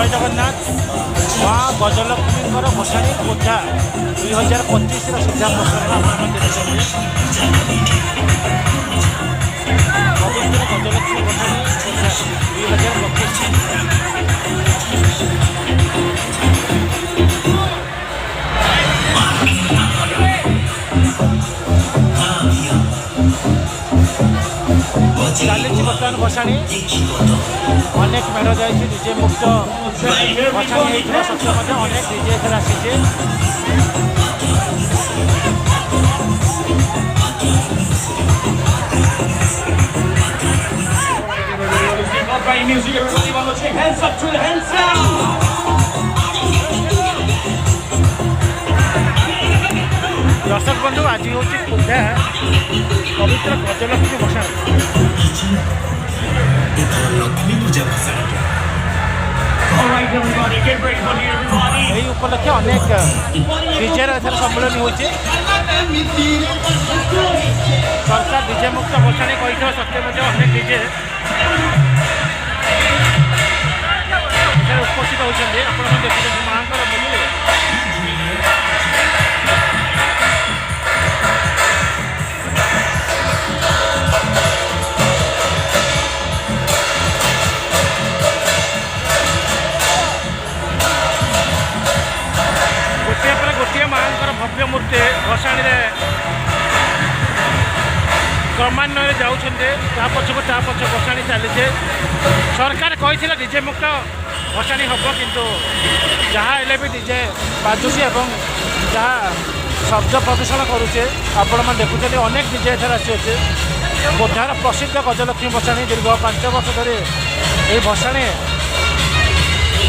जय जगन्नाथ माँ गजलक्ष्मी भसाणी खोर्धा 2025 सीधा प्रसारण पवित्र गजलक्ष्मी भसाणी खोर्धा 2025 चली बर्तमान भसाणी अनेक मेढ़ जा डीजे मुक्त भसाणी सत्य अनेक डीजे एथर आसी दर्शक बंधु आज हूँ खोर्धा पवित्र गजलक्ष्मी भसाणी लक्ष्मी पूजा यही उपलक्षे अनेक डीजेर एथर सम्मिलन हो सरकार डीजे मुक्त भसाणी कही सत्य अनेक डीजे उपस्थित होती आप देखते माँ गोटे माँ भव्य मूर्ति भसाणी क्रमान्वय जाऊँच पछक भसाणी चली सरकार कही डीजे मुक्त भसाणी हम किंतु जहाँ भी डीजे बाजुची और जहाँ शब्द प्रदूषण करुचे आपण मैंने देखुं अनेक डीजे एथर आसी खोर्धार प्रसिद्ध गजलक्ष्मी भसाणी दीर्घ 5 वर्ष धरी यही भसाणी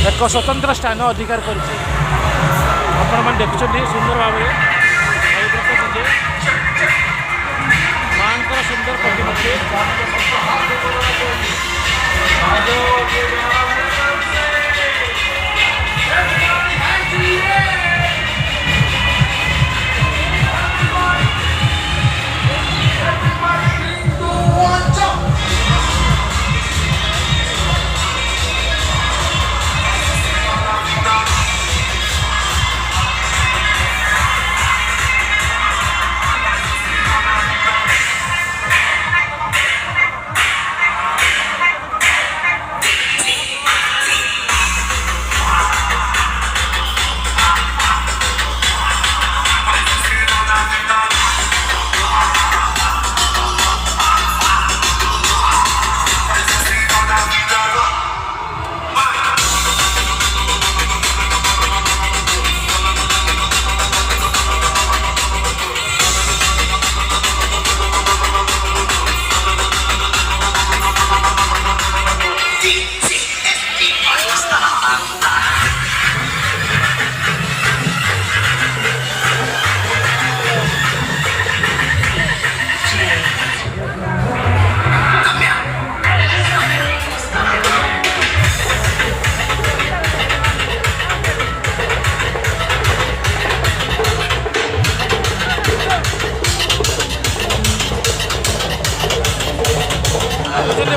एक स्वतंत्र स्थान अधिकार करुचे आपण मैंने देखुं सुंदर भाव डीजे माँ सुंदर प्रतिमूर्ति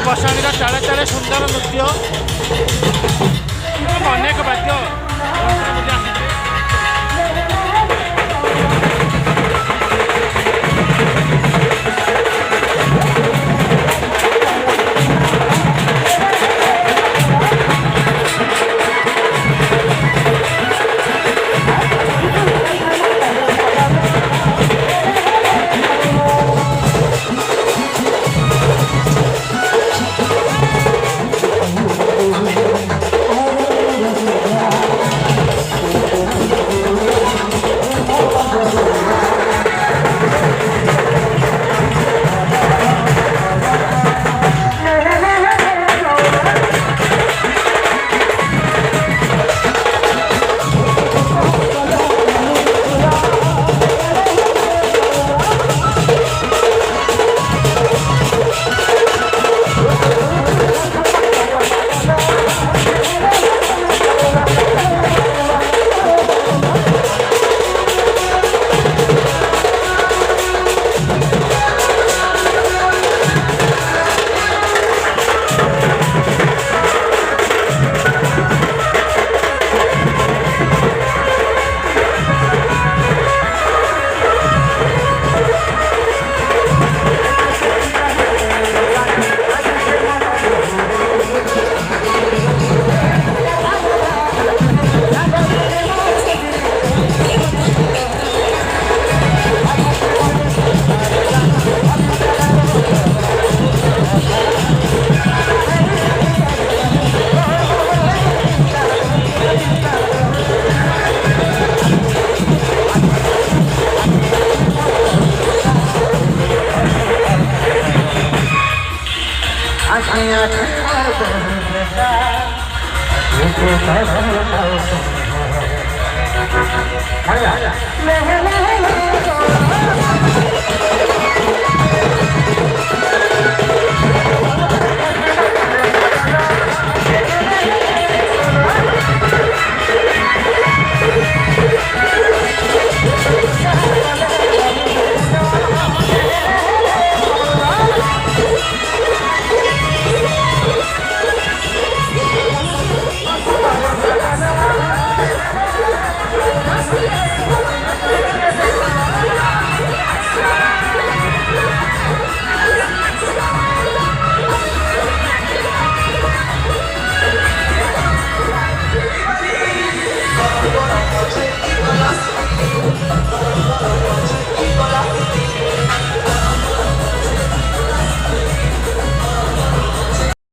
भसाणी ताले ताले सुंदर नृत्य अनेक वाद्य Hey,